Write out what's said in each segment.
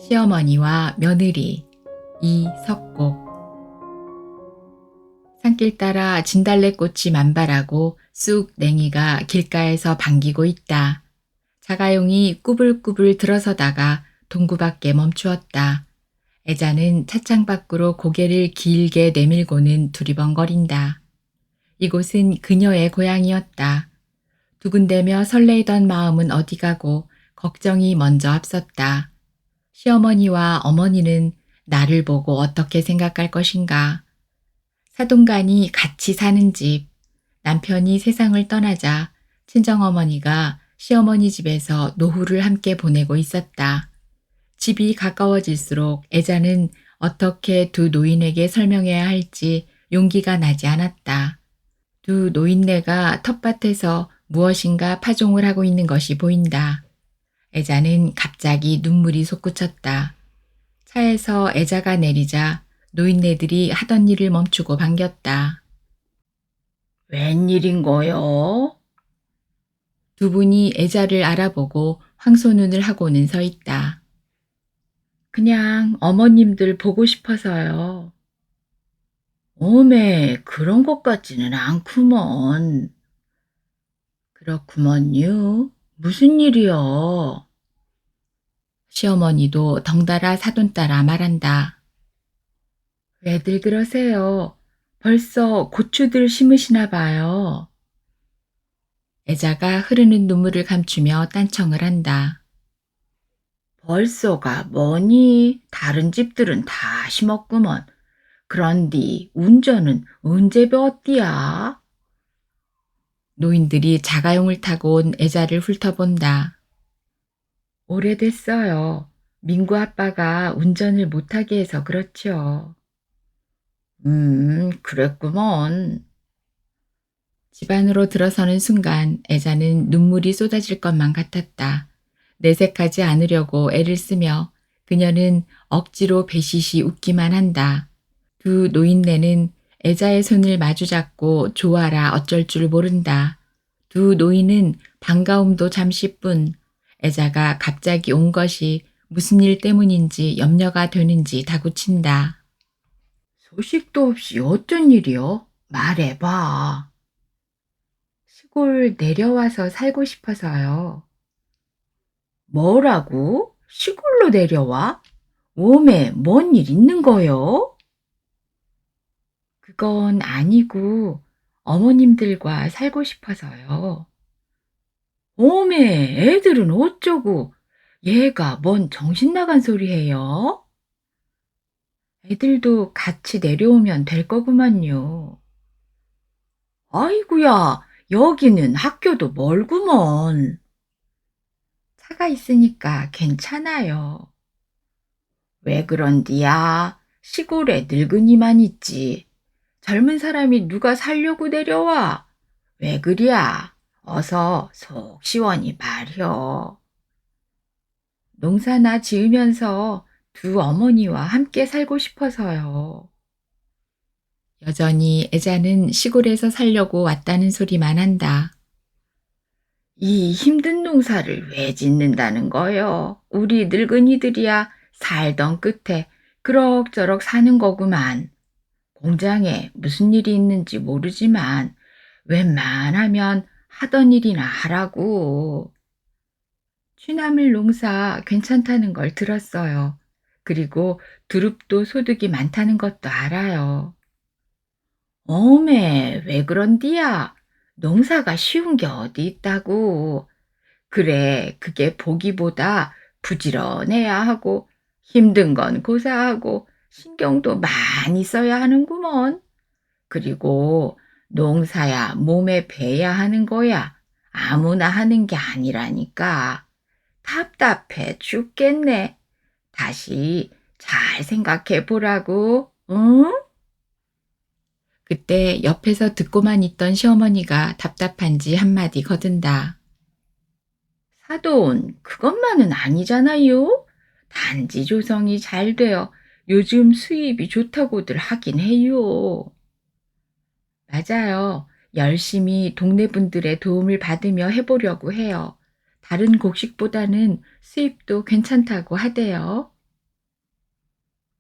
시어머니와 며느리 이석곡. 산길 따라 진달래꽃이 만발하고 쑥 냉이가 길가에서 반기고 있다. 자가용이 꾸불꾸불 들어서다가 동구 밖에 멈추었다. 애자는 차창 밖으로 고개를 길게 내밀고는 두리번거린다. 이곳은 그녀의 고향이었다. 두근대며 설레이던 마음은 어디 가고 걱정이 먼저 앞섰다. 시어머니와 어머니는 나를 보고 어떻게 생각할 것인가. 사돈간이 같이 사는 집, 남편이 세상을 떠나자 친정어머니가 시어머니 집에서 노후를 함께 보내고 있었다. 집이 가까워질수록 애자는 어떻게 두 노인에게 설명해야 할지 용기가 나지 않았다. 두 노인네가 텃밭에서 무엇인가 파종을 하고 있는 것이 보인다. 애자는 갑자기 눈물이 솟구쳤다. 차에서 애자가 내리자 노인네들이 하던 일을 멈추고 반겼다. 웬일인거요? 두 분이 애자를 알아보고 황소눈을 하고는 서 있다. 그냥 어머님들 보고 싶어서요. 오메, 그런 것 같지는 않구먼. 그렇구먼요. 무슨 일이요? 시어머니도 덩달아 사돈 따라 말한다. 왜들 그러세요? 벌써 고추들 심으시나 봐요. 애자가 흐르는 눈물을 감추며 딴청을 한다. 벌써가 뭐니? 다른 집들은 다 심었구먼. 그런디 운전은 언제 배웠디야? 노인들이 자가용을 타고 온 애자를 훑어본다. 오래됐어요. 민구 아빠가 운전을 못하게 해서 그렇지요. 그랬구먼. 집 안으로 들어서는 순간 애자는 눈물이 쏟아질 것만 같았다. 내색하지 않으려고 애를 쓰며 그녀는 억지로 배시시 웃기만 한다. 두 노인네는 애자의 손을 마주잡고 좋아라 어쩔 줄 모른다. 두 노인은 반가움도 잠시뿐 애자가 갑자기 온 것이 무슨 일 때문인지 염려가 되는지 다구친다. 소식도 없이 어쩐 일이요? 말해봐. 시골 내려와서 살고 싶어서요. 뭐라고? 시골로 내려와? 오메, 뭔 일 있는 거요? 그건 아니고 어머님들과 살고 싶어서요. 오메, 애들은 어쩌고? 얘가 뭔 정신 나간 소리 해요? 애들도 같이 내려오면 될 거구만요. 아이구야, 여기는 학교도 멀구먼. 차가 있으니까 괜찮아요. 왜 그런디야? 시골에 늙은이만 있지. 젊은 사람이 누가 살려고 내려와? 왜 그랴? 어서 속 시원히 말혀. 농사나 지으면서 두 어머니와 함께 살고 싶어서요. 여전히 애자는 시골에서 살려고 왔다는 소리만 한다. 이 힘든 농사를 왜 짓는다는 거요? 우리 늙은이들이야 살던 끝에 그럭저럭 사는 거구만. 공장에 무슨 일이 있는지 모르지만 웬만하면 하던 일이나 하라고. 취나물 농사 괜찮다는 걸 들었어요. 그리고 두릅도 소득이 많다는 것도 알아요. 어메, 왜 그런디야? 농사가 쉬운 게 어디 있다고. 그래, 그게 보기보다 부지런해야 하고 힘든 건 고사하고 신경도 많이 써야 하는구먼. 그리고 농사야 몸에 배야 하는 거야. 아무나 하는 게 아니라니까. 답답해 죽겠네. 다시 잘 생각해 보라고, 응? 그때 옆에서 듣고만 있던 시어머니가 답답한지 한마디 거둔다. 사돈, 그것만은 아니잖아요. 단지 조성이 잘 되어 요즘 수입이 좋다고들 하긴 해요. 맞아요. 열심히 동네 분들의 도움을 받으며 해보려고 해요. 다른 곡식보다는 수입도 괜찮다고 하대요.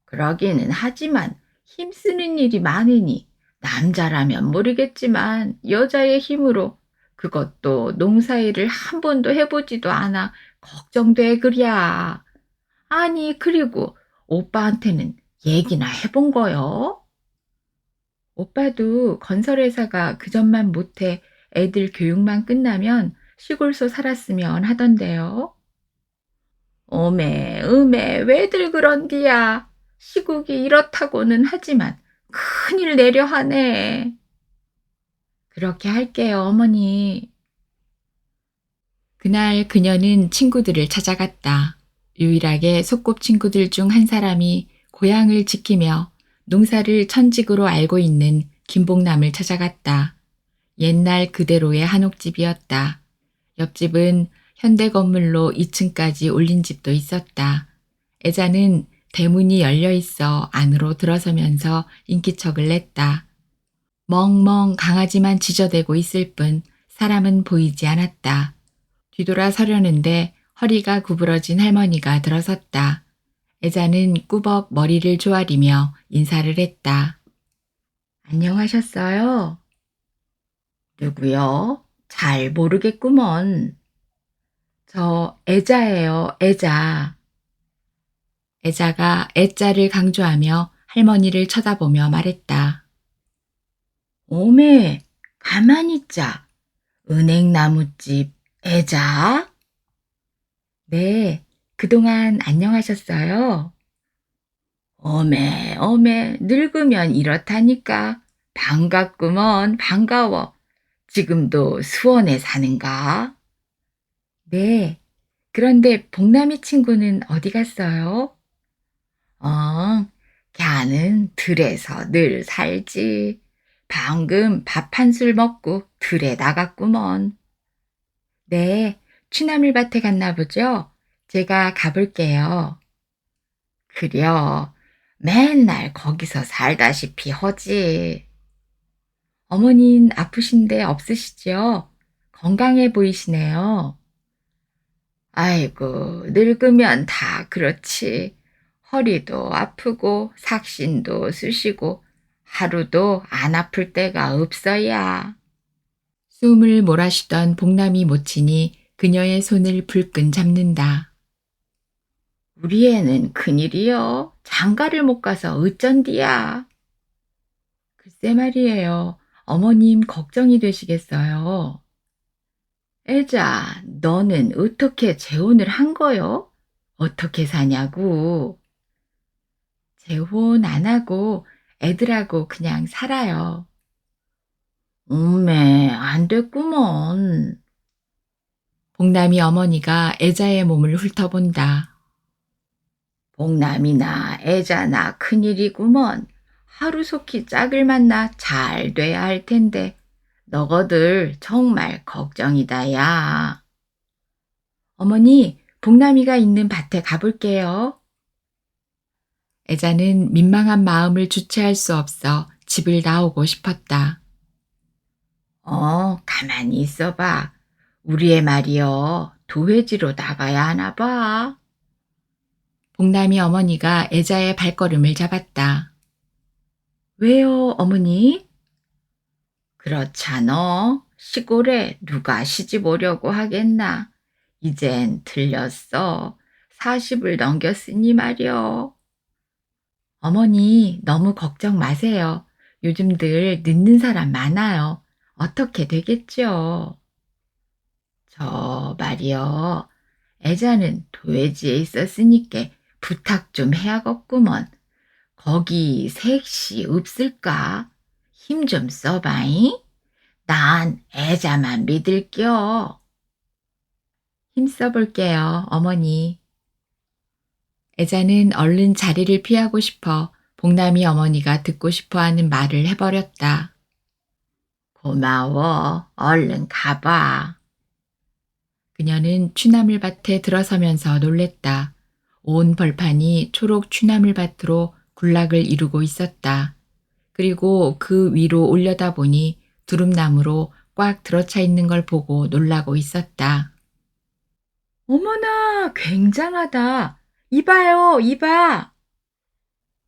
그러기는 하지만 힘쓰는 일이 많으니 남자라면 모르겠지만 여자의 힘으로 그것도 농사일을 한 번도 해보지도 않아 걱정돼 그랴. 아니 그리고 오빠한테는 얘기나 해본 거요? 오빠도 건설회사가 그전만 못해 애들 교육만 끝나면 시골서 살았으면 하던데요. 어메, 음에, 왜들 그런디야. 시국이 이렇다고는 하지만 큰일 내려 하네. 그렇게 할게요, 어머니. 그날 그녀는 친구들을 찾아갔다. 유일하게 소꿉친구들 중 한 사람이 고향을 지키며 농사를 천직으로 알고 있는 김복남을 찾아갔다. 옛날 그대로의 한옥집이었다. 옆집은 현대 건물로 2층까지 올린 집도 있었다. 애자는 대문이 열려 있어 안으로 들어서면서 인기척을 냈다. 멍멍 강아지만 지저대고 있을 뿐 사람은 보이지 않았다. 뒤돌아 서려는데 허리가 구부러진 할머니가 들어섰다. 애자는 꾸벅 머리를 조아리며 인사를 했다. 안녕하셨어요? 누구요? 잘 모르겠구먼. 저 애자예요, 애자. 애자가 애자를 강조하며 할머니를 쳐다보며 말했다. 오메, 가만히 있자. 은행나무집 애자? 네, 그동안 안녕하셨어요? 어메, 어메, 늙으면 이렇다니까. 반갑구먼, 반가워. 지금도 수원에 사는가? 네, 그런데 복남이 친구는 어디 갔어요? 걔는 들에서 늘 살지. 방금 밥 한 술 먹고 들에 나갔구먼. 네, 취나물밭에 갔나 보죠? 제가 가볼게요. 그려, 맨날 거기서 살다시피 하지. 어머닌 아프신데 없으시죠? 건강해 보이시네요. 아이고, 늙으면 다 그렇지. 허리도 아프고 삭신도 쑤시고 하루도 안 아플 때가 없어야. 숨을 몰아쉬던 복남이 모친이 그녀의 손을 불끈 잡는다. 우리 애는 큰일이여. 장가를 못 가서 어쩐디야. 글쎄 말이에요. 어머님 걱정이 되시겠어요. 애자, 너는 어떻게 재혼을 한 거요? 어떻게 사냐고. 재혼 안 하고 애들하고 그냥 살아요. 안 됐구먼. 복남이 어머니가 애자의 몸을 훑어본다. 복남이나 애자나 큰일이구먼. 하루속히 짝을 만나 잘 돼야 할 텐데 너거들 정말 걱정이다 야. 어머니, 복남이가 있는 밭에 가볼게요. 애자는 민망한 마음을 주체할 수 없어 집을 나오고 싶었다. 가만히 있어봐. 우리 애 말이여 도회지로 나가야 하나 봐. 복남이 어머니가 애자의 발걸음을 잡았다. 왜요, 어머니? 그렇잖아. 시골에 누가 시집 오려고 하겠나. 이젠 들렸어. 40을 넘겼으니 말이여. 어머니, 너무 걱정 마세요. 요즘들 늦는 사람 많아요. 어떻게 되겠죠? 저 말이여. 애자는 도회지에 있었으니까 부탁 좀 해야겠구먼. 거기 색시 없을까? 힘 좀 써봐잉. 난 애자만 믿을겨. 힘써볼게요, 어머니. 애자는 얼른 자리를 피하고 싶어 복남이 어머니가 듣고 싶어하는 말을 해버렸다. 고마워. 얼른 가봐. 그녀는 취나물밭에 들어서면서 놀랬다. 온 벌판이 초록 취나물밭으로 군락을 이루고 있었다. 그리고 그 위로 올려다보니 두릅나무로 꽉 들어차 있는 걸 보고 놀라고 있었다. 어머나, 굉장하다. 이봐요, 이봐.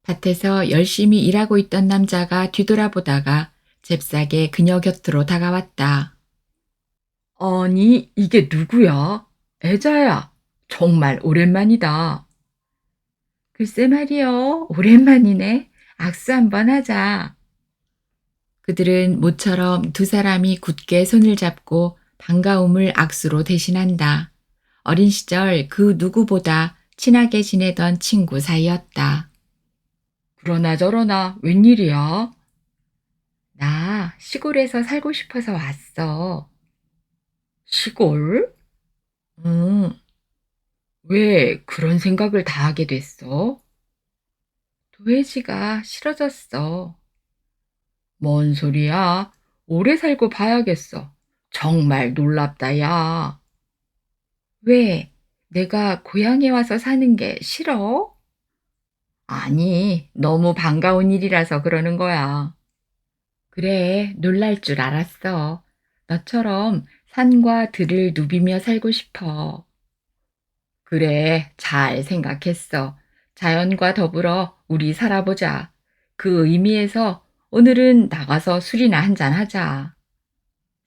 밭에서 열심히 일하고 있던 남자가 뒤돌아보다가 잽싸게 그녀 곁으로 다가왔다. 아니, 이게 누구야? 애자야, 정말 오랜만이다. 글쎄 말이여, 오랜만이네. 악수 한번 하자. 그들은 모처럼 두 사람이 굳게 손을 잡고 반가움을 악수로 대신한다. 어린 시절 그 누구보다 친하게 지내던 친구 사이였다. 그러나 저러나 웬일이야? 나 시골에서 살고 싶어서 왔어. 시골? 응. 왜 그런 생각을 다 하게 됐어? 도해지가 싫어졌어. 뭔 소리야? 오래 살고 봐야겠어. 정말 놀랍다, 야. 왜? 내가 고향에 와서 사는 게 싫어? 아니, 너무 반가운 일이라서 그러는 거야. 그래, 놀랄 줄 알았어. 너처럼 산과 들을 누비며 살고 싶어. 그래, 잘 생각했어. 자연과 더불어 우리 살아보자. 그 의미에서 오늘은 나가서 술이나 한잔 하자.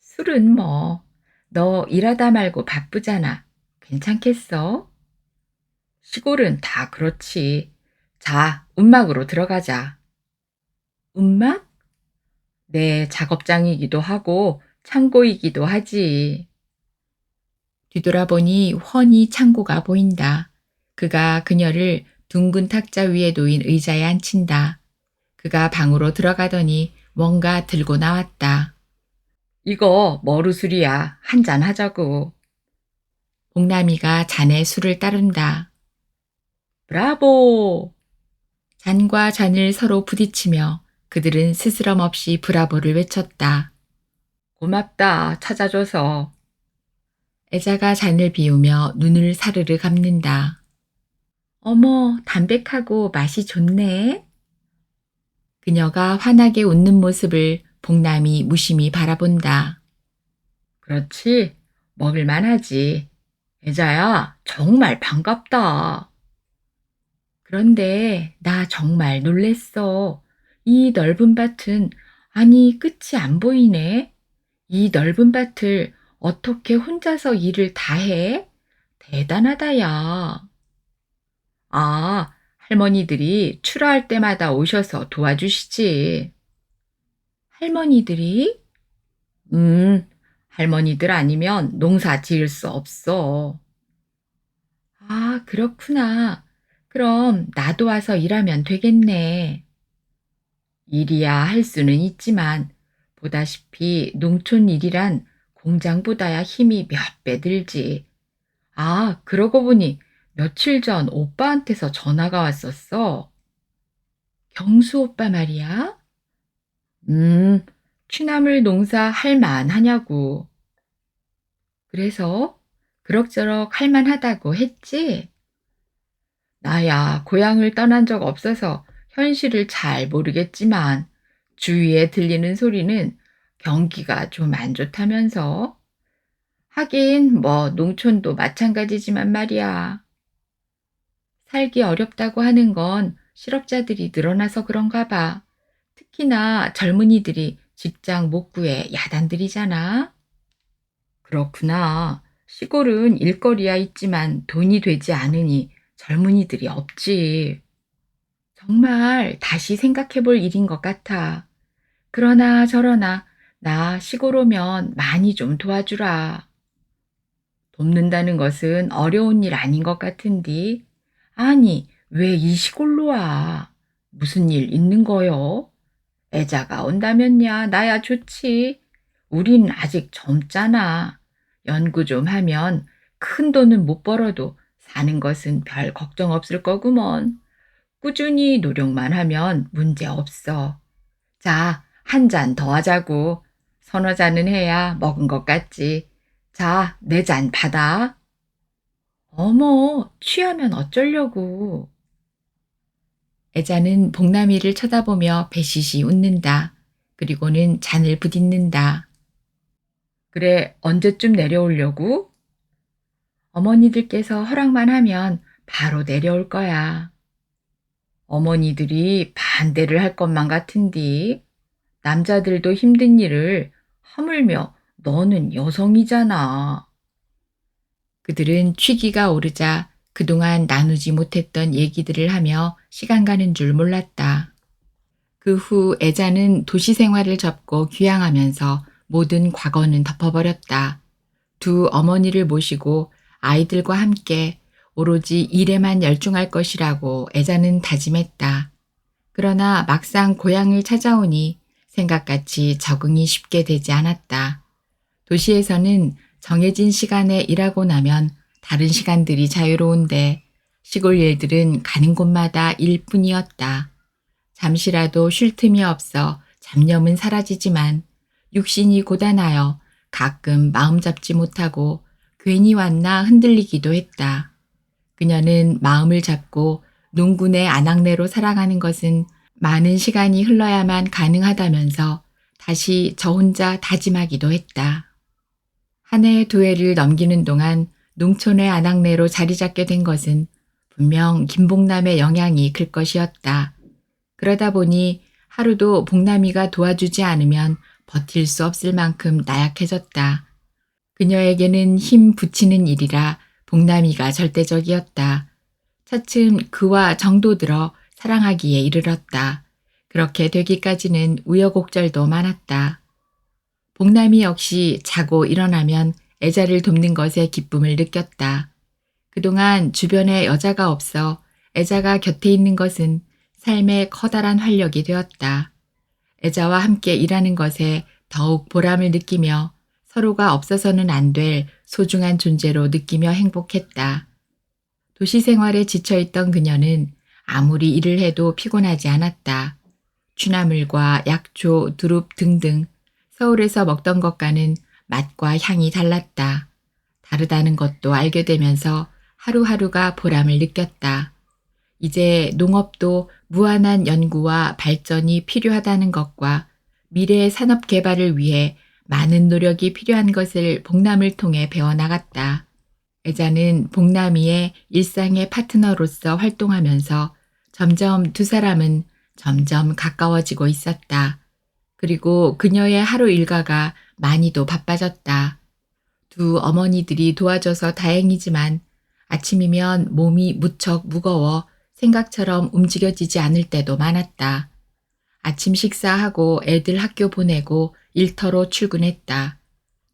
술은 뭐, 너 일하다 말고 바쁘잖아. 괜찮겠어? 시골은 다 그렇지. 자, 움막으로 들어가자. 움막? 내 작업장이기도 하고 창고이기도 하지. 뒤돌아보니 훤히 창고가 보인다. 그가 그녀를 둥근 탁자 위에 놓인 의자에 앉힌다. 그가 방으로 들어가더니 뭔가 들고 나왔다. 이거 머루술이야. 한잔 하자고. 복남이가 잔에 술을 따른다. 브라보! 잔과 잔을 서로 부딪히며 그들은 스스럼 없이 브라보를 외쳤다. 고맙다. 찾아줘서. 애자가 잔을 비우며 눈을 사르르 감는다. 어머, 담백하고 맛이 좋네. 그녀가 환하게 웃는 모습을 복남이 무심히 바라본다. 그렇지. 먹을만 하지. 애자야, 정말 반갑다. 그런데 나 정말 놀랬어. 이 넓은 밭은, 아니, 끝이 안 보이네. 이 넓은 밭을 어떻게 혼자서 일을 다 해? 대단하다, 야. 아, 할머니들이 출하할 때마다 오셔서 도와주시지. 할머니들이? 할머니들 아니면 농사 지을 수 없어. 아, 그렇구나. 그럼 나도 와서 일하면 되겠네. 일이야 할 수는 있지만, 보다시피 농촌 일이란 공장보다야 힘이 몇 배 들지. 아, 그러고 보니 며칠 전 오빠한테서 전화가 왔었어. 경수 오빠 말이야? 음, 취나물 농사 할 만하냐고. 그래서 그럭저럭 할 만하다고 했지? 나야 고향을 떠난 적 없어서 현실을 잘 모르겠지만 주위에 들리는 소리는 경기가 좀 안 좋다면서. 하긴 뭐 농촌도 마찬가지지만 말이야. 살기 어렵다고 하는 건 실업자들이 늘어나서 그런가 봐. 특히나 젊은이들이 직장 못 구해 야단들이잖아. 그렇구나. 시골은 일거리야 있지만 돈이 되지 않으니 젊은이들이 없지. 정말 다시 생각해 볼 일인 것 같아. 그러나 저러나 나 시골 오면 많이 좀 도와주라. 돕는다는 것은 어려운 일 아닌 것 같은디. 아니, 왜 이 시골로 와? 무슨 일 있는 거요? 애자가 온다면야 나야 좋지. 우린 아직 젊잖아. 연구 좀 하면 큰 돈은 못 벌어도 사는 것은 별 걱정 없을 거구먼. 꾸준히 노력만 하면 문제 없어. 자, 한 잔 더 하자고. 서너 잔은 해야 먹은 것 같지. 자, 내 잔 받아. 어머, 취하면 어쩌려고. 애자는 복남이를 쳐다보며 배시시 웃는다. 그리고는 잔을 부딛는다. 그래, 언제쯤 내려오려고? 어머니들께서 허락만 하면 바로 내려올 거야. 어머니들이 반대를 할 것만 같은디. 남자들도 힘든 일을 하물며 너는 여성이잖아. 그들은 취기가 오르자 그동안 나누지 못했던 얘기들을 하며 시간 가는 줄 몰랐다. 그 후 애자는 도시 생활을 접고 귀향하면서 모든 과거는 덮어버렸다. 두 어머니를 모시고 아이들과 함께 오로지 일에만 열중할 것이라고 애자는 다짐했다. 그러나 막상 고향을 찾아오니 생각같이 적응이 쉽게 되지 않았다. 도시에서는 정해진 시간에 일하고 나면 다른 시간들이 자유로운데 시골 일들은 가는 곳마다 일뿐이었다. 잠시라도 쉴 틈이 없어 잡념은 사라지지만 육신이 고단하여 가끔 마음 잡지 못하고 괜히 왔나 흔들리기도 했다. 그녀는 마음을 잡고 농군의 아낙네로 살아가는 것은 많은 시간이 흘러야만 가능하다면서 다시 저 혼자 다짐하기도 했다. 한 해 두 해를 넘기는 동안 농촌의 아낙네로 자리 잡게 된 것은 분명 김복남의 영향이 클 것이었다. 그러다 보니 하루도 복남이가 도와주지 않으면 버틸 수 없을 만큼 나약해졌다. 그녀에게는 힘 붙이는 일이라 복남이가 절대적이었다. 차츰 그와 정도 들어 사랑하기에 이르렀다. 그렇게 되기까지는 우여곡절도 많았다. 복남이 역시 자고 일어나면 애자를 돕는 것에 기쁨을 느꼈다. 그동안 주변에 여자가 없어 애자가 곁에 있는 것은 삶의 커다란 활력이 되었다. 애자와 함께 일하는 것에 더욱 보람을 느끼며 서로가 없어서는 안 될 소중한 존재로 느끼며 행복했다. 도시 생활에 지쳐있던 그녀는 아무리 일을 해도 피곤하지 않았다. 취나물과 약초, 두릅 등등 서울에서 먹던 것과는 맛과 향이 달랐다. 다르다는 것도 알게 되면서 하루하루가 보람을 느꼈다. 이제 농업도 무한한 연구와 발전이 필요하다는 것과 미래의 산업 개발을 위해 많은 노력이 필요한 것을 복남을 통해 배워나갔다. 애자는 복남이의 일상의 파트너로서 활동하면서 점점 두 사람은 점점 가까워지고 있었다. 그리고 그녀의 하루 일과가 많이도 바빠졌다. 두 어머니들이 도와줘서 다행이지만 아침이면 몸이 무척 무거워 생각처럼 움직여지지 않을 때도 많았다. 아침 식사하고 애들 학교 보내고 일터로 출근했다.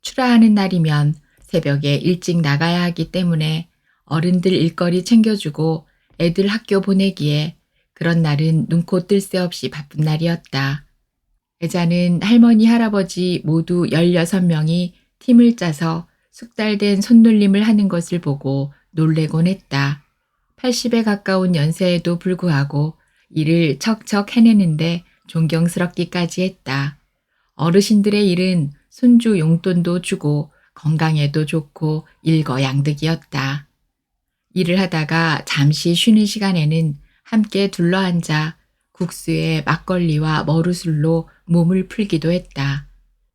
출하하는 날이면 새벽에 일찍 나가야 하기 때문에 어른들 일거리 챙겨주고 애들 학교 보내기에 그런 날은 눈코 뜰 새 없이 바쁜 날이었다. 애자는 할머니, 할아버지 모두 16명이 팀을 짜서 숙달된 손놀림을 하는 것을 보고 놀래곤 했다. 80에 가까운 연세에도 불구하고 일을 척척 해내는데 존경스럽기까지 했다. 어르신들의 일은 손주 용돈도 주고 건강에도 좋고 일거양득이었다. 일을 하다가 잠시 쉬는 시간에는 함께 둘러앉아 국수에 막걸리와 머루술로 몸을 풀기도 했다.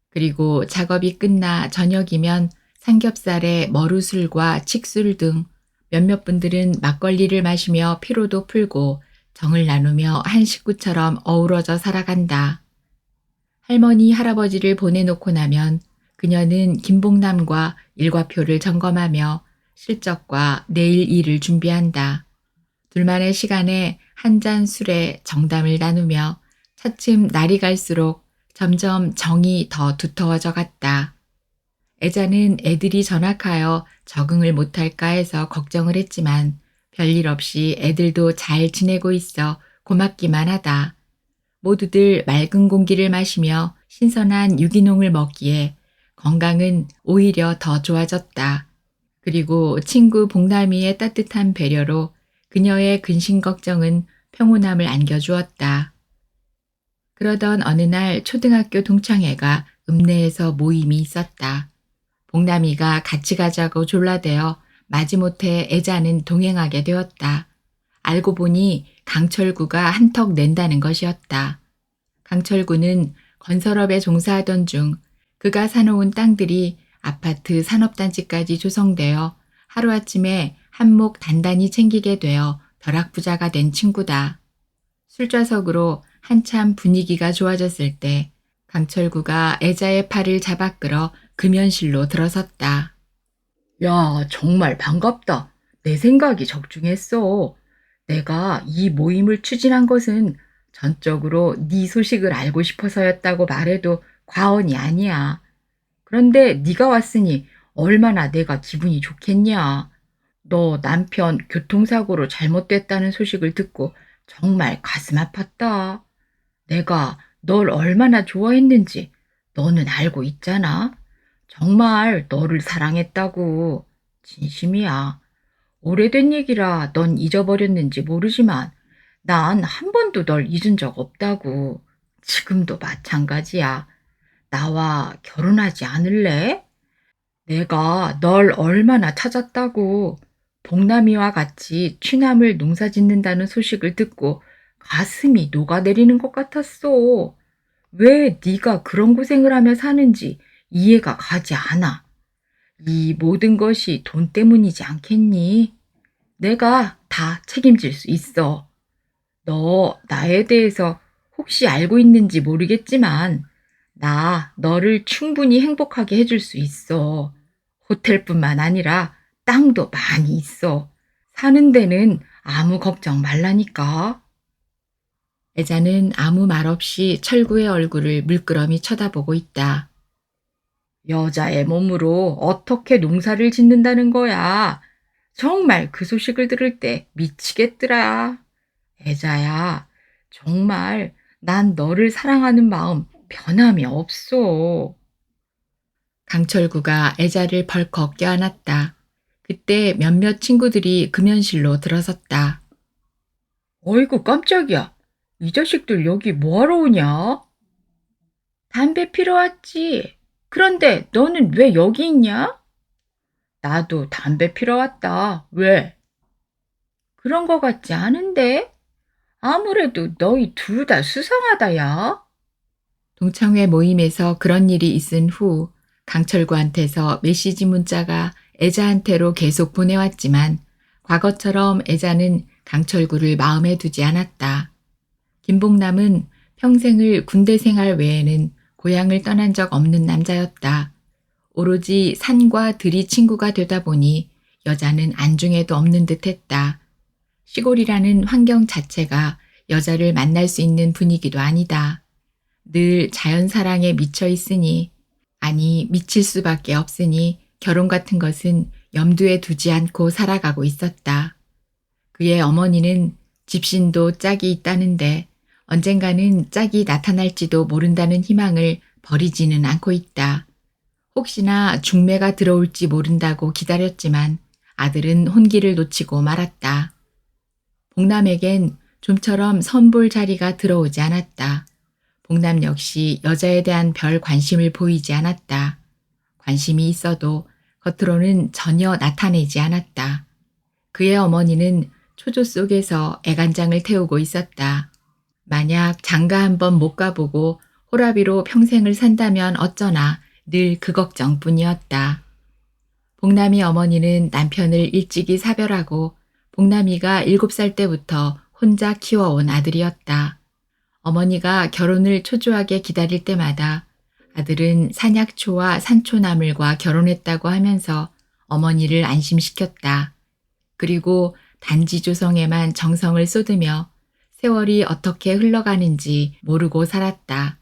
그리고 작업이 끝나 저녁이면 삼겹살에 머루술과 칡술 등 몇몇 분들은 막걸리를 마시며 피로도 풀고 정을 나누며 한 식구처럼 어우러져 살아간다. 할머니, 할아버지를 보내놓고 나면 그녀는 김복남과 일과표를 점검하며 실적과 내일 일을 준비한다. 둘만의 시간에 한 잔 술에 정담을 나누며 차츰 날이 갈수록 점점 정이 더 두터워져 갔다. 애자는 애들이 전학하여 적응을 못할까 해서 걱정을 했지만 별일 없이 애들도 잘 지내고 있어 고맙기만 하다. 모두들 맑은 공기를 마시며 신선한 유기농을 먹기에 건강은 오히려 더 좋아졌다. 그리고 친구 복남이의 따뜻한 배려로 그녀의 근심 걱정은 평온함을 안겨주었다. 그러던 어느 날 초등학교 동창회가 읍내에서 모임이 있었다. 복남이가 같이 가자고 졸라대어 마지못해 애자는 동행하게 되었다. 알고 보니 강철구가 한턱 낸다는 것이었다. 강철구는 건설업에 종사하던 중 그가 사놓은 땅들이 아파트 산업단지까지 조성되어 하루아침에 한몫 단단히 챙기게 되어 벼락부자가 된 친구다. 술좌석으로 한참 분위기가 좋아졌을 때 강철구가 애자의 팔을 잡아 끌어 금연실로 들어섰다. 야, 정말 반갑다. 내 생각이 적중했어. 내가 이 모임을 추진한 것은 전적으로 네 소식을 알고 싶어서였다고 말해도 과언이 아니야. 그런데 네가 왔으니 얼마나 내가 기분이 좋겠냐. 너 남편 교통사고로 잘못됐다는 소식을 듣고 정말 가슴 아팠다. 내가 널 얼마나 좋아했는지 너는 알고 있잖아. 정말 너를 사랑했다고. 진심이야. 오래된 얘기라 넌 잊어버렸는지 모르지만 난 한 번도 널 잊은 적 없다고. 지금도 마찬가지야. 나와 결혼하지 않을래? 내가 널 얼마나 찾았다고. 복남이와 같이 취남을 농사짓는다는 소식을 듣고 가슴이 녹아내리는 것 같았어. 왜 네가 그런 고생을 하며 사는지 이해가 가지 않아. 이 모든 것이 돈 때문이지 않겠니? 내가 다 책임질 수 있어. 너 나에 대해서 혹시 알고 있는지 모르겠지만 나 너를 충분히 행복하게 해줄 수 있어. 호텔뿐만 아니라 땅도 많이 있어. 사는 데는 아무 걱정 말라니까. 애자는 아무 말 없이 철구의 얼굴을 물끄러미 쳐다보고 있다. 여자의 몸으로 어떻게 농사를 짓는다는 거야. 정말 그 소식을 들을 때 미치겠더라. 애자야, 정말 난 너를 사랑하는 마음 변함이 없어. 강철구가 애자를 벌컥 껴안았다. 그때 몇몇 친구들이 금연실로 들어섰다. 어이구 깜짝이야. 이 자식들 여기 뭐하러 오냐? 담배 피러 왔지. 그런데 너는 왜 여기 있냐? 나도 담배 피러 왔다. 왜? 그런 거 같지 않은데? 아무래도 너희 둘 다 수상하다, 야. 동창회 모임에서 그런 일이 있은 후 강철구한테서 메시지 문자가 애자한테로 계속 보내왔지만 과거처럼 애자는 강철구를 마음에 두지 않았다. 김복남은 평생을 군대 생활 외에는 고향을 떠난 적 없는 남자였다. 오로지 산과 들이 친구가 되다 보니 여자는 안중에도 없는 듯했다. 시골이라는 환경 자체가 여자를 만날 수 있는 분위기도 아니다. 늘 자연사랑에 미쳐 있으니, 아니 미칠 수밖에 없으니 결혼 같은 것은 염두에 두지 않고 살아가고 있었다. 그의 어머니는 집신도 짝이 있다는데 언젠가는 짝이 나타날지도 모른다는 희망을 버리지는 않고 있다. 혹시나 중매가 들어올지 모른다고 기다렸지만 아들은 혼기를 놓치고 말았다. 복남에겐 좀처럼 선볼 자리가 들어오지 않았다. 복남 역시 여자에 대한 별 관심을 보이지 않았다. 관심이 있어도 겉으로는 전혀 나타내지 않았다. 그의 어머니는 초조 속에서 애간장을 태우고 있었다. 만약 장가 한번 못 가보고 호라비로 평생을 산다면 어쩌나 늘 그 걱정뿐이었다. 복남이 어머니는 남편을 일찍이 사별하고 복남이가 7살 때부터 혼자 키워온 아들이었다. 어머니가 결혼을 초조하게 기다릴 때마다 아들은 산약초와 산초나물과 결혼했다고 하면서 어머니를 안심시켰다. 그리고 단지 조성에만 정성을 쏟으며 세월이 어떻게 흘러가는지 모르고 살았다.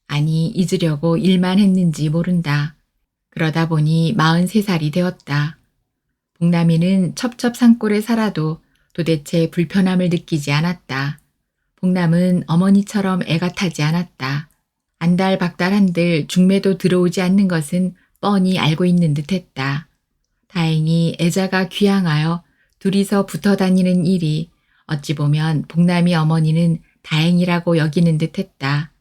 아니 잊으려고 일만 했는지 모른다. 그러다 보니 43살이 되었다. 복남이는 첩첩산골에 살아도 도대체 불편함을 느끼지 않았다. 복남은 어머니처럼 애가 타지 않았다. 안달박달한들 중매도 들어오지 않는 것은 뻔히 알고 있는 듯했다. 다행히 애자가 귀향하여 둘이서 붙어 다니는 일이 어찌 보면 복남이 어머니는 다행이라고 여기는 듯했다.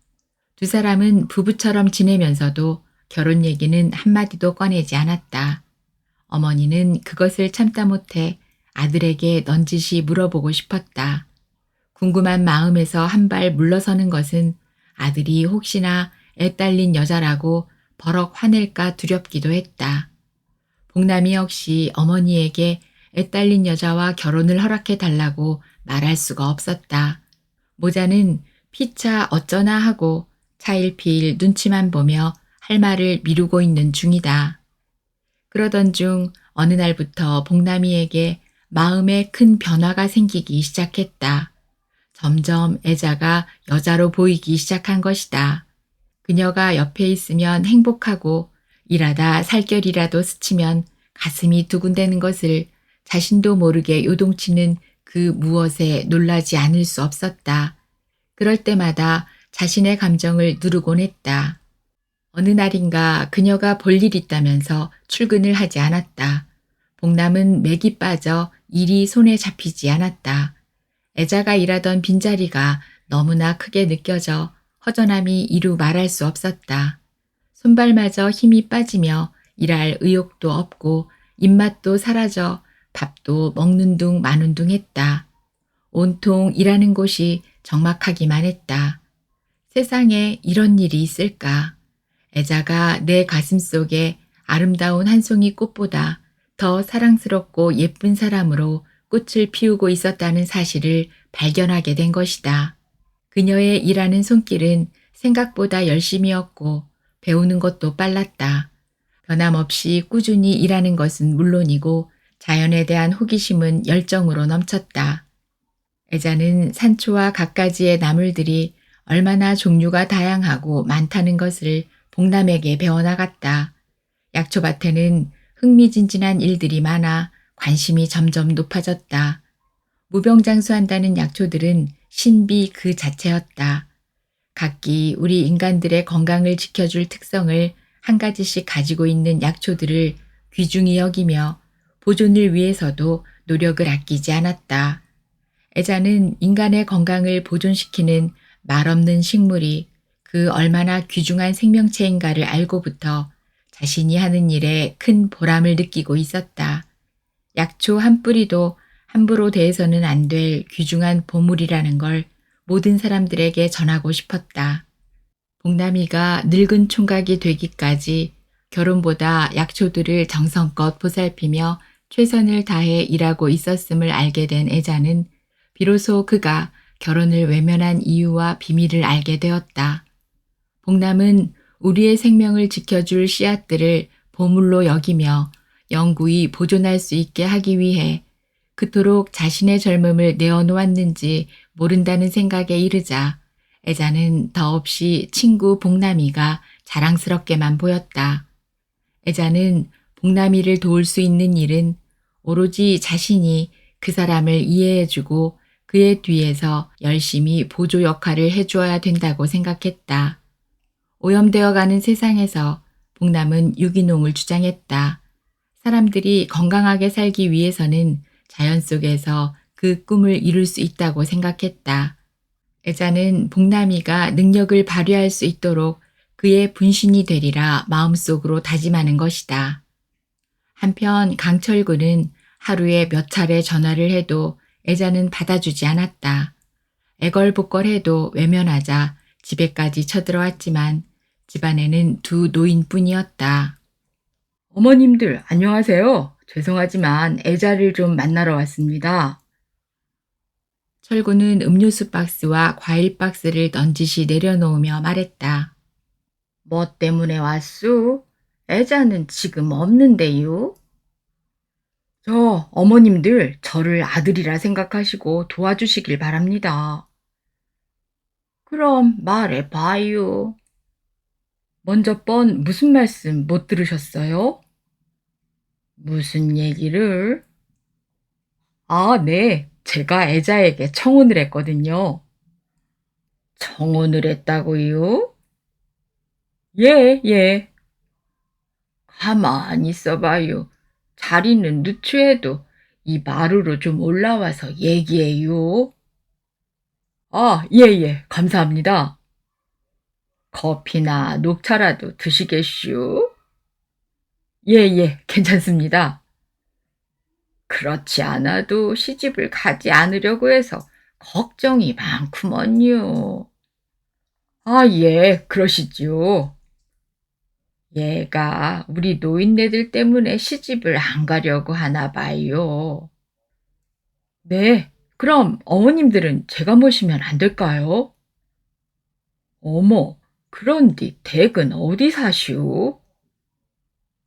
두 사람은 부부처럼 지내면서도 결혼 얘기는 한마디도 꺼내지 않았다. 어머니는 그것을 참다 못해 아들에게 넌지시 물어보고 싶었다. 궁금한 마음에서 한 발 물러서는 것은 아들이 혹시나 애 딸린 여자라고 버럭 화낼까 두렵기도 했다. 복남이 역시 어머니에게 애 딸린 여자와 결혼을 허락해 달라고 말할 수가 없었다. 모자는 피차 어쩌나 하고 차일피일 눈치만 보며 할 말을 미루고 있는 중이다. 그러던 중 어느 날부터 복남이에게 마음에 큰 변화가 생기기 시작했다. 점점 애자가 여자로 보이기 시작한 것이다. 그녀가 옆에 있으면 행복하고 일하다 살결이라도 스치면 가슴이 두근대는 것을 자신도 모르게 요동치는 그 무엇에 놀라지 않을 수 없었다. 그럴 때마다 자신의 감정을 누르곤 했다. 어느 날인가 그녀가 볼 일 있다면서 출근을 하지 않았다. 복남은 맥이 빠져 일이 손에 잡히지 않았다. 애자가 일하던 빈자리가 너무나 크게 느껴져 허전함이 이루 말할 수 없었다. 손발마저 힘이 빠지며 일할 의욕도 없고 입맛도 사라져 밥도 먹는 둥 마는 둥 했다. 온통 일하는 곳이 적막하기만 했다. 세상에 이런 일이 있을까? 애자가 내 가슴 속에 아름다운 한 송이 꽃보다 더 사랑스럽고 예쁜 사람으로 꽃을 피우고 있었다는 사실을 발견하게 된 것이다. 그녀의 일하는 손길은 생각보다 열심이었고 배우는 것도 빨랐다. 변함없이 꾸준히 일하는 것은 물론이고 자연에 대한 호기심은 열정으로 넘쳤다. 애자는 산초와 갖가지의 나물들이 얼마나 종류가 다양하고 많다는 것을 복남에게 배워나갔다. 약초밭에는 흥미진진한 일들이 많아 관심이 점점 높아졌다. 무병장수한다는 약초들은 신비 그 자체였다. 각기 우리 인간들의 건강을 지켜줄 특성을 한 가지씩 가지고 있는 약초들을 귀중히 여기며 보존을 위해서도 노력을 아끼지 않았다. 애자는 인간의 건강을 보존시키는 말없는 식물이 그 얼마나 귀중한 생명체인가를 알고부터 자신이 하는 일에 큰 보람을 느끼고 있었다. 약초 한 뿌리도 함부로 대해서는 안 될 귀중한 보물이라는 걸 모든 사람들에게 전하고 싶었다. 복남이가 늙은 총각이 되기까지 결혼보다 약초들을 정성껏 보살피며 최선을 다해 일하고 있었음을 알게 된 애자는 비로소 그가 결혼을 외면한 이유와 비밀을 알게 되었다. 복남은 우리의 생명을 지켜줄 씨앗들을 보물로 여기며 영구히 보존할 수 있게 하기 위해 그토록 자신의 젊음을 내어놓았는지 모른다는 생각에 이르자 애자는 더없이 친구 복남이가 자랑스럽게만 보였다. 애자는 복남이를 도울 수 있는 일은 오로지 자신이 그 사람을 이해해주고 그의 뒤에서 열심히 보조 역할을 해주어야 된다고 생각했다. 오염되어가는 세상에서 복남은 유기농을 주장했다. 사람들이 건강하게 살기 위해서는 자연 속에서 그 꿈을 이룰 수 있다고 생각했다. 애자는 복남이가 능력을 발휘할 수 있도록 그의 분신이 되리라 마음속으로 다짐하는 것이다. 한편 강철구는 하루에 몇 차례 전화를 해도 애자는 받아주지 않았다. 애걸복걸해도 외면하자 집에까지 쳐들어왔지만 집안에는 두 노인뿐이었다. 어머님들 안녕하세요. 죄송하지만 애자를 좀 만나러 왔습니다. 철구는 음료수 박스와 과일 박스를 넌지시 내려놓으며 말했다. 뭐 때문에 왔수? 애자는 지금 없는데요? 저 어머님들 저를 아들이라 생각하시고 도와주시길 바랍니다. 그럼 말해봐요. 먼저 번 무슨 말씀 못 들으셨어요? 무슨 얘기를? 아, 네. 제가 애자에게 청혼을 했거든요. 청혼을 했다고요? 예, 예. 가만히 있어봐요. 자리는 누추해도 이 마루로 좀 올라와서 얘기해요. 아, 예, 예. 감사합니다. 커피나 녹차라도 드시겠슈? 예, 예. 괜찮습니다. 그렇지 않아도 시집을 가지 않으려고 해서 걱정이 많구먼요. 아, 예, 그러시지요. 얘가 우리 노인네들 때문에 시집을 안 가려고 하나 봐요. 네, 그럼 어머님들은 제가 모시면 안 될까요? 어머, 그런디 댁은 어디 사시오?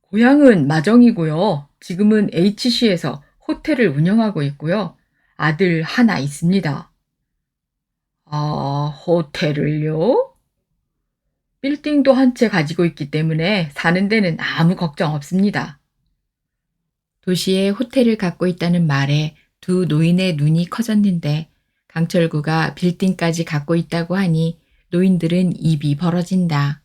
고향은 마정이고요. 지금은 HC에서 호텔을 운영하고 있고요. 아들 하나 있습니다. 아, 호텔을요? 빌딩도 한 채 가지고 있기 때문에 사는 데는 아무 걱정 없습니다. 도시에 호텔을 갖고 있다는 말에 두 노인의 눈이 커졌는데 강철구가 빌딩까지 갖고 있다고 하니 노인들은 입이 벌어진다.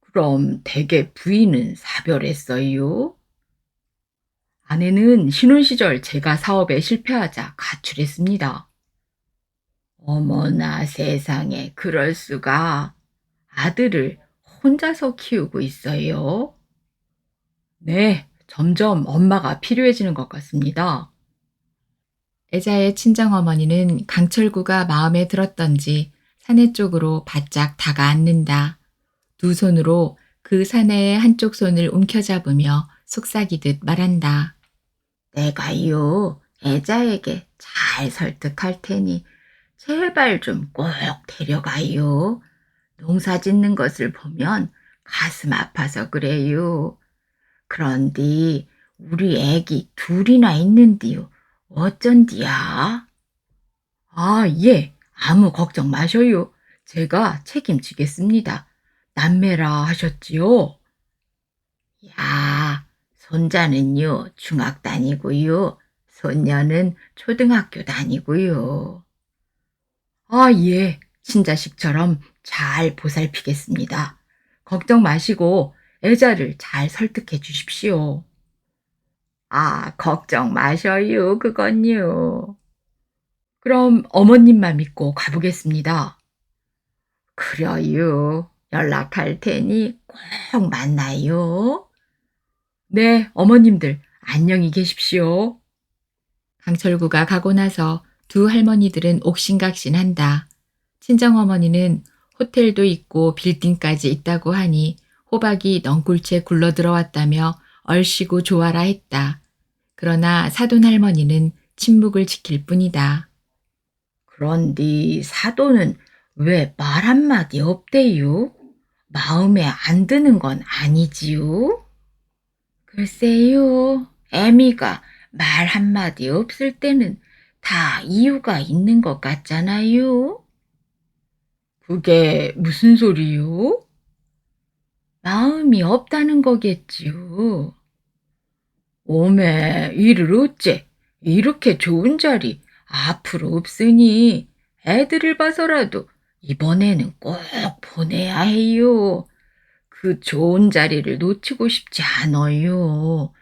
그럼 댁의 부인은 사별했어요? 아내는 신혼시절 제가 사업에 실패하자 가출했습니다. 어머나 세상에 그럴 수가. 아들을 혼자서 키우고 있어요? 네, 점점 엄마가 필요해지는 것 같습니다. 애자의 친정어머니는 강철구가 마음에 들었던지 사내 쪽으로 바짝 다가앉는다. 두 손으로 그 사내의 한쪽 손을 움켜잡으며 속삭이듯 말한다. 내가요, 애자에게 잘 설득할 테니 제발 좀 꼭 데려가요. 농사 짓는 것을 보면 가슴 아파서 그래요. 그런디 우리 애기 둘이나 있는디요. 어쩐디야? 아, 예. 아무 걱정 마셔요. 제가 책임지겠습니다. 남매라 하셨지요? 야, 손자는요, 중학 다니고요. 손녀는 초등학교 다니고요. 아, 예. 친자식처럼 잘 보살피겠습니다. 걱정 마시고 애자를 잘 설득해 주십시오. 아, 걱정 마셔요, 그건요. 그럼 어머님만 믿고 가보겠습니다. 그래요. 연락할 테니 꼭 만나요. 네, 어머님들 안녕히 계십시오. 강철구가 가고 나서 두 할머니들은 옥신각신한다. 친정어머니는 호텔도 있고 빌딩까지 있다고 하니 호박이 넝굴째 굴러 들어왔다며 얼씨구 좋아라 했다. 그러나 사돈 할머니는 침묵을 지킬 뿐이다. 그런데 사돈은 왜 말 한마디 없대요? 마음에 안 드는 건 아니지요? 글쎄요, 애미가 말 한마디 없을 때는 다 이유가 있는 것 같잖아요. 그게 무슨 소리요? 마음이 없다는 거겠지요. 오메, 이를 어째 이렇게 좋은 자리 앞으로 없으니 애들을 봐서라도 이번에는 꼭 보내야 해요. 그 좋은 자리를 놓치고 싶지 않아요.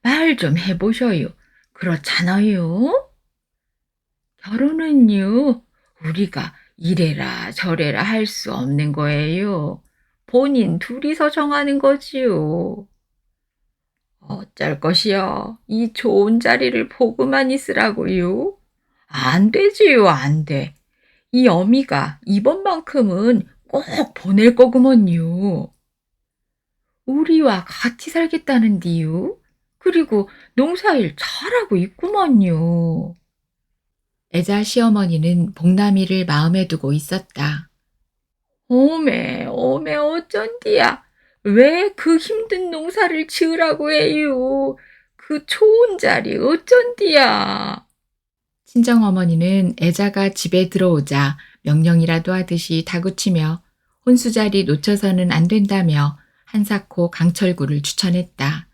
말 좀 해보셔요. 그렇잖아요? 결혼은요, 우리가 이래라 저래라 할 수 없는 거예요. 본인 둘이서 정하는 거지요. 어쩔 것이요. 이 좋은 자리를 보고만 있으라고요? 안 되지요, 안 돼. 이 어미가 이번만큼은 꼭 보낼 거구먼요. 우리와 같이 살겠다는디요? 그리고 농사일 잘하고 있구먼요. 애자 시어머니는 복남이를 마음에 두고 있었다. 오메, 오메, 어쩐디야. 왜 그 힘든 농사를 지으라고 해요? 그 좋은 자리 어쩐디야. 친정어머니는 애자가 집에 들어오자 명령이라도 하듯이 다구치며 혼수자리 놓쳐서는 안 된다며 한사코 강철구를 추천했다.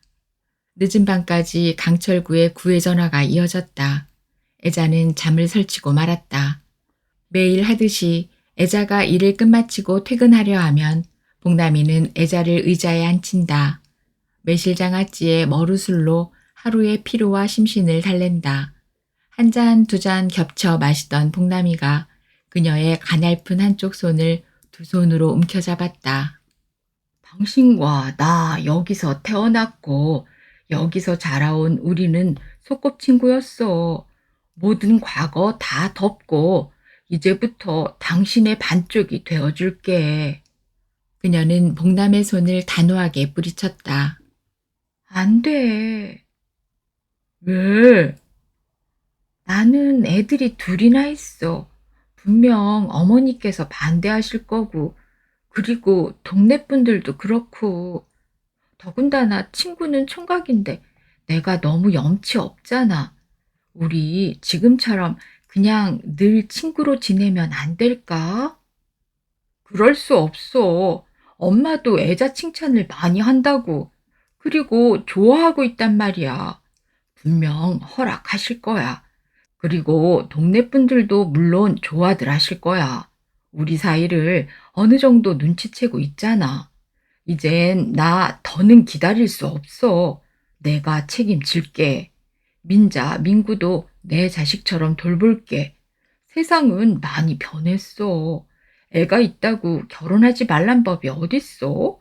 늦은 밤까지 강철구의 구애 전화가 이어졌다. 애자는 잠을 설치고 말았다. 매일 하듯이 애자가 일을 끝마치고 퇴근하려 하면 복남이는 애자를 의자에 앉힌다. 매실장아찌에 머루술로 하루의 피로와 심신을 달랜다. 한 잔, 두 잔 겹쳐 마시던 복남이가 그녀의 가냘픈 한쪽 손을 두 손으로 움켜잡았다. 당신과 나 여기서 태어났고 여기서 자라온 우리는 소꿉친구였어. 모든 과거 다 덮고 이제부터 당신의 반쪽이 되어줄게. 그녀는 복남의 손을 단호하게 뿌리쳤다. 안 돼. 왜? 나는 애들이 둘이나 있어. 분명 어머니께서 반대하실 거고, 그리고 동네 분들도 그렇고, 더군다나 친구는 총각인데 내가 너무 염치 없잖아. 우리 지금처럼 그냥 늘 친구로 지내면 안 될까? 그럴 수 없어. 엄마도 애자 칭찬을 많이 한다고. 그리고 좋아하고 있단 말이야. 분명 허락하실 거야. 그리고 동네 분들도 물론 좋아들 하실 거야. 우리 사이를 어느 정도 눈치채고 있잖아. 이젠 나 더는 기다릴 수 없어. 내가 책임질게. 민자, 민구도 내 자식처럼 돌볼게. 세상은 많이 변했어. 애가 있다고 결혼하지 말란 법이 어딨어?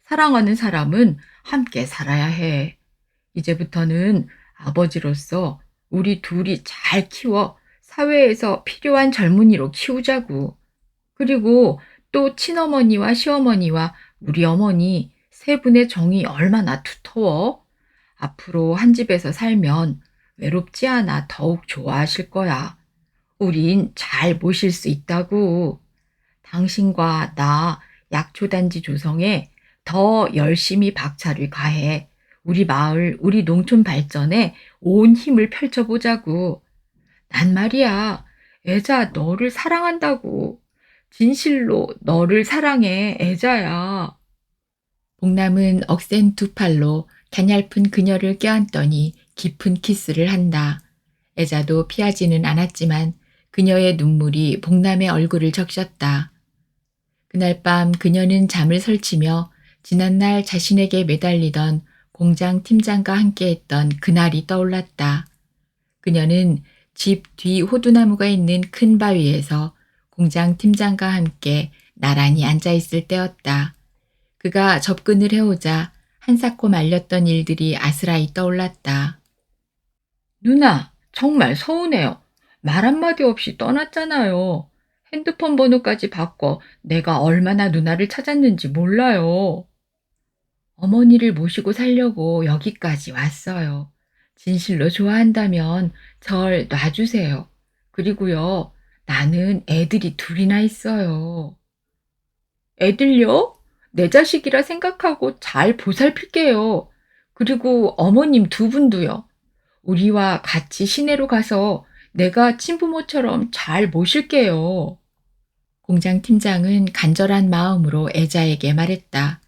사랑하는 사람은 함께 살아야 해. 이제부터는 아버지로서 우리 둘이 잘 키워 사회에서 필요한 젊은이로 키우자고. 그리고 또 친어머니와 시어머니와 우리 어머니 세 분의 정이 얼마나 두터워? 앞으로 한 집에서 살면 외롭지 않아 더욱 좋아하실 거야. 우린 잘 모실 수 있다고. 당신과 나 약초단지 조성에 더 열심히 박차를 가해 우리 마을, 우리 농촌 발전에 온 힘을 펼쳐보자고. 난 말이야, 애자 너를 사랑한다고. 진실로 너를 사랑해, 애자야. 복남은 억센 두 팔로 가냘픈 그녀를 껴안더니 깊은 키스를 한다. 애자도 피하지는 않았지만 그녀의 눈물이 복남의 얼굴을 적셨다. 그날 밤 그녀는 잠을 설치며 지난날 자신에게 매달리던 공장 팀장과 함께했던 그날이 떠올랐다. 그녀는 집 뒤 호두나무가 있는 큰 바위에서 공장 팀장과 함께 나란히 앉아 있을 때였다. 그가 접근을 해오자 한사코 말렸던 일들이 아스라이 떠올랐다. 누나, 정말 서운해요. 말 한마디 없이 떠났잖아요. 핸드폰 번호까지 바꿔 내가 얼마나 누나를 찾았는지 몰라요. 어머니를 모시고 살려고 여기까지 왔어요. 진실로 좋아한다면 절 놔주세요. 그리고요, 나는 애들이 둘이나 있어요. 애들요? 내 자식이라 생각하고 잘 보살필게요. 그리고 어머님 두 분도요. 우리와 같이 시내로 가서 내가 친부모처럼 잘 모실게요. 공장 팀장은 간절한 마음으로 애자에게 말했다.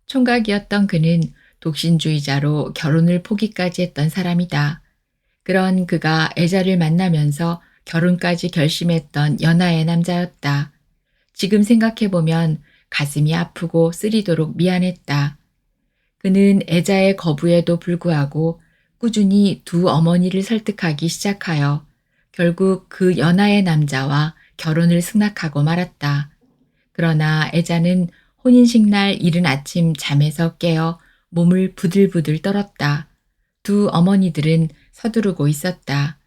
총각이었던 그는 독신주의자로 결혼을 포기까지 했던 사람이다. 그런 그가 애자를 만나면서 결혼까지 결심했던 연하의 남자였다. 지금 생각해보면 가슴이 아프고 쓰리도록 미안했다. 그는 애자의 거부에도 불구하고 꾸준히 두 어머니를 설득하기 시작하여 결국 그 연하의 남자와 결혼을 승낙하고 말았다. 그러나 애자는 혼인식 날 이른 아침 잠에서 깨어 몸을 부들부들 떨었다. 두 어머니들은 서두르고 있었다.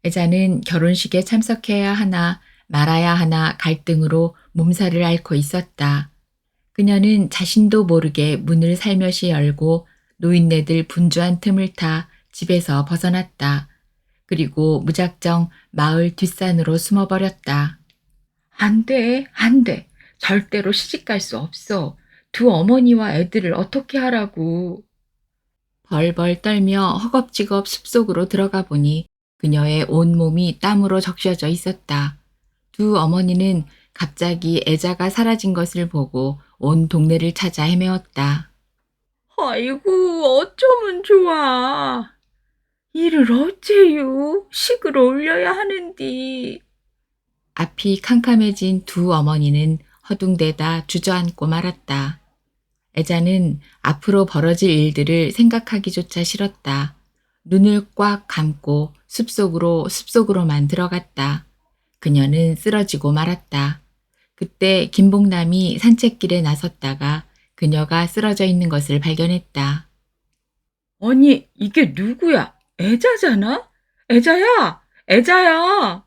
애자는 결혼식에 참석해야 하나 말아야 하나 갈등으로 몸살을 앓고 있었다. 그녀는 자신도 모르게 문을 살며시 열고 노인네들 분주한 틈을 타 집에서 벗어났다. 그리고 무작정 마을 뒷산으로 숨어버렸다. 안 돼, 안 돼. 절대로 시집갈 수 없어. 두 어머니와 애들을 어떻게 하라고. 벌벌 떨며 허겁지겁 숲속으로 들어가 보니 그녀의 온몸이 땀으로 적셔져 있었다. 두 어머니는 갑자기 애자가 사라진 것을 보고 온 동네를 찾아 헤매었다. 아이고, 어쩌면 좋아. 이를 어째요? 식을 올려야 하는디. 앞이 캄캄해진 두 어머니는 허둥대다 주저앉고 말았다. 애자는 앞으로 벌어질 일들을 생각하기조차 싫었다. 눈을 꽉 감고 숲속으로만 들어갔다. 그녀는 쓰러지고 말았다. 그때 김복남이 산책길에 나섰다가 그녀가 쓰러져 있는 것을 발견했다. 아니, 이게 누구야? 애자잖아? 애자야! 애자야!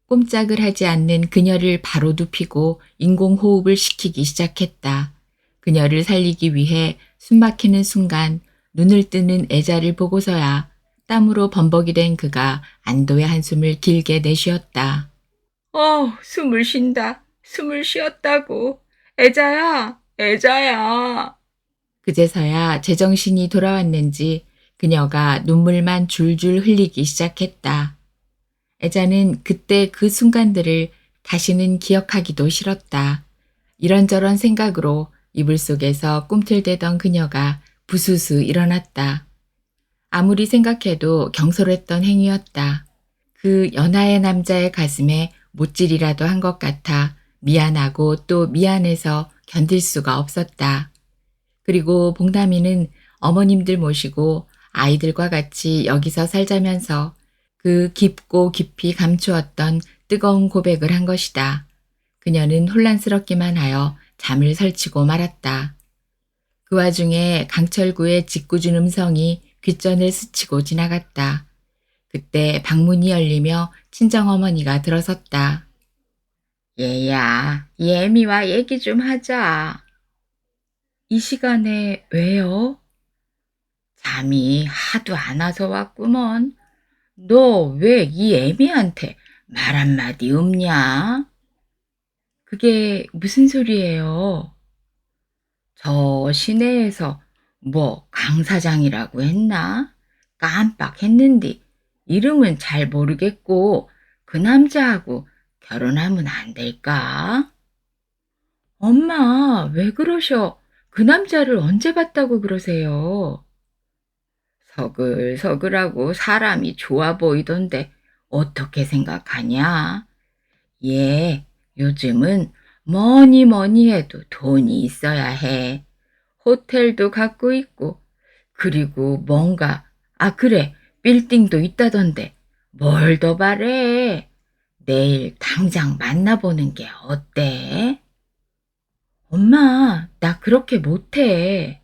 꼼짝을 하지 않는 그녀를 바로 눕히고 인공호흡을 시키기 시작했다. 그녀를 살리기 위해 숨막히는 순간 눈을 뜨는 애자를 보고서야 땀으로 범벅이 된 그가 안도의 한숨을 길게 내쉬었다. 숨을 쉰다. 숨을 쉬었다고. 애자야, 애자야. 그제서야 제정신이 돌아왔는지 그녀가 눈물만 줄줄 흘리기 시작했다. 애자는 그때 그 순간들을 다시는 기억하기도 싫었다. 이런저런 생각으로 이불 속에서 꿈틀대던 그녀가 부스스 일어났다. 아무리 생각해도 경솔했던 행위였다. 그 연하의 남자의 가슴에 못질이라도 한 것 같아 미안하고 또 미안해서 견딜 수가 없었다. 그리고 복남이는 어머님들 모시고 아이들과 같이 여기서 살자면서 그 깊고 깊이 감추었던 뜨거운 고백을 한 것이다. 그녀는 혼란스럽기만 하여 잠을 설치고 말았다. 그 와중에 강철구의 짓궂은 음성이 귓전을 스치고 지나갔다. 그때 방문이 열리며 친정어머니가 들어섰다. 얘야, 예미와 얘기 좀 하자. 이 시간에 왜요? 잠이 하도 안 와서 왔구먼. 너 왜 이 애미한테 말 한마디 없냐? 그게 무슨 소리예요? 저 시내에서 뭐 강사장이라고 했나? 깜빡했는데 이름은 잘 모르겠고 그 남자하고 결혼하면 안 될까? 엄마, 왜 그러셔? 그 남자를 언제 봤다고 그러세요? 서글서글하고 사람이 좋아 보이던데 어떻게 생각하냐? 얘 요즘은 뭐니 뭐니 해도 돈이 있어야 해. 호텔도 갖고 있고 그리고 뭔가 그래 빌딩도 있다던데 뭘 더 바래? 내일 당장 만나보는 게 어때? 엄마, 나 그렇게 못해.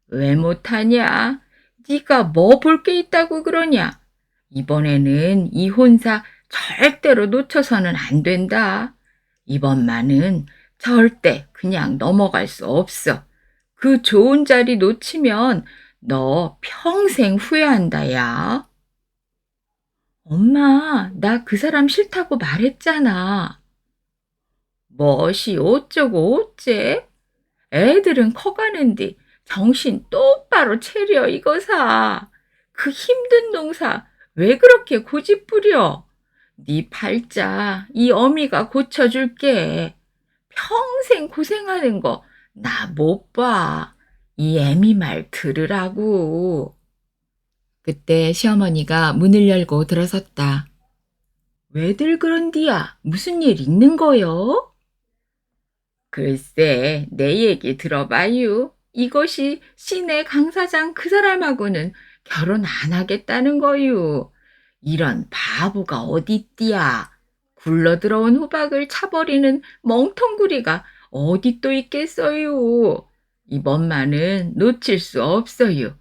왜 못하냐? 네가 뭐 볼 게 있다고 그러냐? 이번에는 이 혼사 절대로 놓쳐서는 안 된다. 이번만은 절대 그냥 넘어갈 수 없어. 그 좋은 자리 놓치면 너 평생 후회한다, 야. 엄마, 나 그 사람 싫다고 말했잖아. 멋이 어쩌고 어째? 애들은 커가는데 정신 똑바로 차려 이거사. 그 힘든 농사 왜 그렇게 고집부려? 네 팔자 이 어미가 고쳐줄게. 평생 고생하는 거 나 못 봐. 이 애미 말 들으라고. 그때 시어머니가 문을 열고 들어섰다. 왜들 그런디야? 무슨 일 있는 거요? 글쎄, 내 얘기 들어봐요. 이것이 시내 강사장 그 사람하고는 결혼 안 하겠다는 거요. 이런 바보가 어딨디야. 굴러 들어온 호박을 차버리는 멍텅구리가 어디 또 있겠어요. 이번만은 놓칠 수 없어요.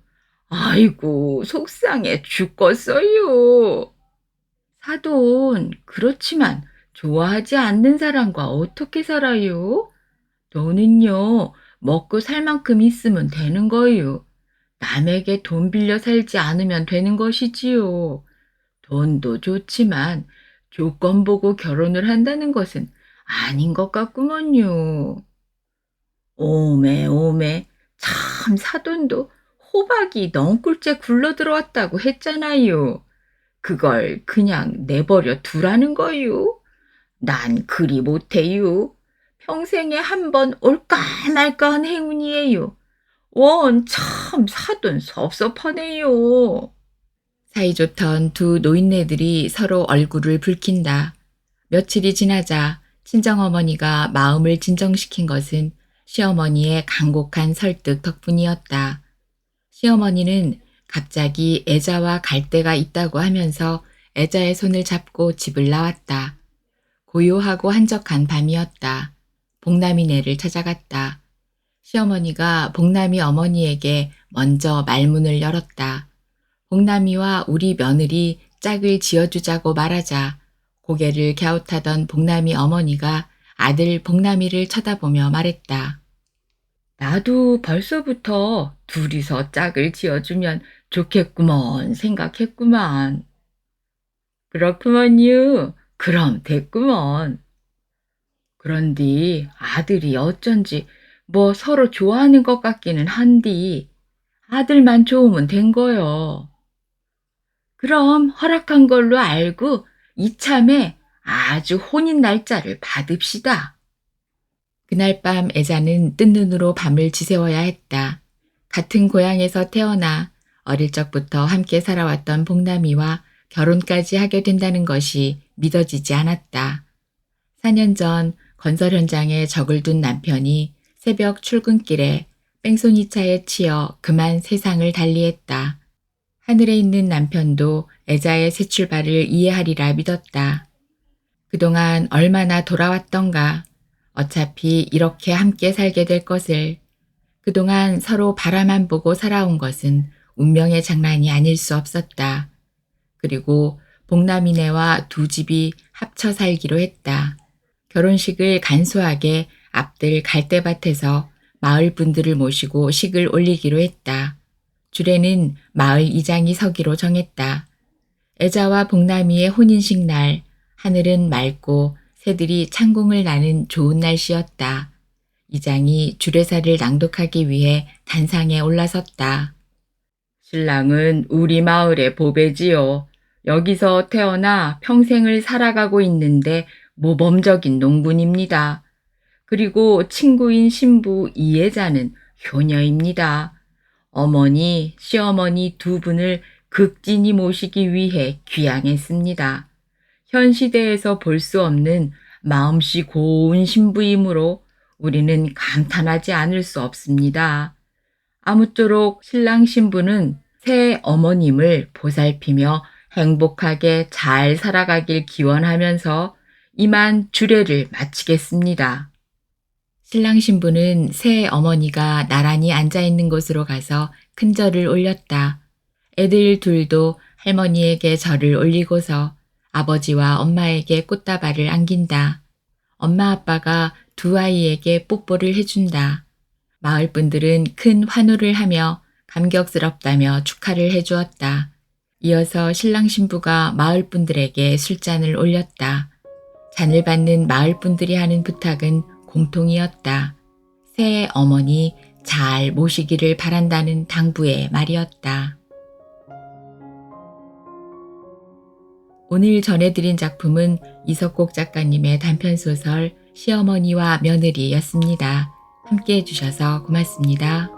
아이고, 속상해 죽겠어요. 사돈, 그렇지만 좋아하지 않는 사람과 어떻게 살아요? 너는요, 먹고 살 만큼 있으면 되는 거예요. 남에게 돈 빌려 살지 않으면 되는 것이지요. 돈도 좋지만 조건 보고 결혼을 한다는 것은 아닌 것 같구먼요. 오메, 오메. 참, 사돈도 호박이 넝굴째 굴러 들어왔다고 했잖아요. 그걸 그냥 내버려 두라는 거요. 난 그리 못해요. 평생에 한 번 올까 말까한 행운이에요. 원 참 사돈 섭섭하네요. 사이좋던 두 노인네들이 서로 얼굴을 붉힌다. 며칠이 지나자 친정어머니가 마음을 진정시킨 것은 시어머니의 간곡한 설득 덕분이었다. 시어머니는 갑자기 애자와 갈 데가 있다고 하면서 애자의 손을 잡고 집을 나왔다. 고요하고 한적한 밤이었다. 복남이네를 찾아갔다. 시어머니가 복남이 어머니에게 먼저 말문을 열었다. 복남이와 우리 며느리 짝을 지어주자고 말하자 고개를 갸웃하던 복남이 어머니가 아들 복남이를 쳐다보며 말했다. 나도 벌써부터 둘이서 짝을 지어주면 좋겠구먼 생각했구만. 그렇구먼요. 그럼 됐구먼. 그런디 아들이 어쩐지 뭐 서로 좋아하는 것 같기는 한디 아들만 좋으면 된 거요. 그럼 허락한 걸로 알고 이참에 아주 혼인 날짜를 받읍시다. 그날 밤 애자는 뜬 눈으로 밤을 지새워야 했다. 같은 고향에서 태어나 어릴 적부터 함께 살아왔던 복남이와 결혼까지 하게 된다는 것이 믿어지지 않았다. 4년 전 건설 현장에 적을 둔 남편이 새벽 출근길에 뺑소니차에 치여 그만 세상을 달리했다. 하늘에 있는 남편도 애자의 새 출발을 이해하리라 믿었다. 그동안 얼마나 돌아왔던가. 어차피 이렇게 함께 살게 될 것을. 그동안 서로 바라만 보고 살아온 것은 운명의 장난이 아닐 수 없었다. 그리고 복남이네와 두 집이 합쳐 살기로 했다. 결혼식을 간소하게 앞들 갈대밭에서 마을 분들을 모시고 식을 올리기로 했다. 줄에는 마을 이장이 서기로 정했다. 애자와 복남이의 혼인식 날, 하늘은 맑고 새들이 창공을 나는 좋은 날씨였다. 이장이 주례사를 낭독하기 위해 단상에 올라섰다. 신랑은 우리 마을의 보배지요. 여기서 태어나 평생을 살아가고 있는데 모범적인 농군입니다. 그리고 친구인 신부 이혜자는 효녀입니다. 어머니, 시어머니 두 분을 극진히 모시기 위해 귀향했습니다. 현 시대에서 볼 수 없는 마음씨 고운 신부이므로 우리는 감탄하지 않을 수 없습니다. 아무쪼록 신랑 신부는 새 어머님을 보살피며 행복하게 잘 살아가길 기원하면서 이만 주례를 마치겠습니다. 신랑 신부는 새 어머니가 나란히 앉아있는 곳으로 가서 큰 절을 올렸다. 애들 둘도 할머니에게 절을 올리고서 아버지와 엄마에게 꽃다발을 안긴다. 엄마 아빠가 두 아이에게 뽀뽀를 해준다. 마을 분들은 큰 환호를 하며 감격스럽다며 축하를 해주었다. 이어서 신랑 신부가 마을 분들에게 술잔을 올렸다. 잔을 받는 마을 분들이 하는 부탁은 공통이었다. 새 어머니 잘 모시기를 바란다는 당부의 말이었다. 오늘 전해드린 작품은 이석곡 작가님의 단편소설 시어머니와 며느리였습니다. 함께 해주셔서 고맙습니다.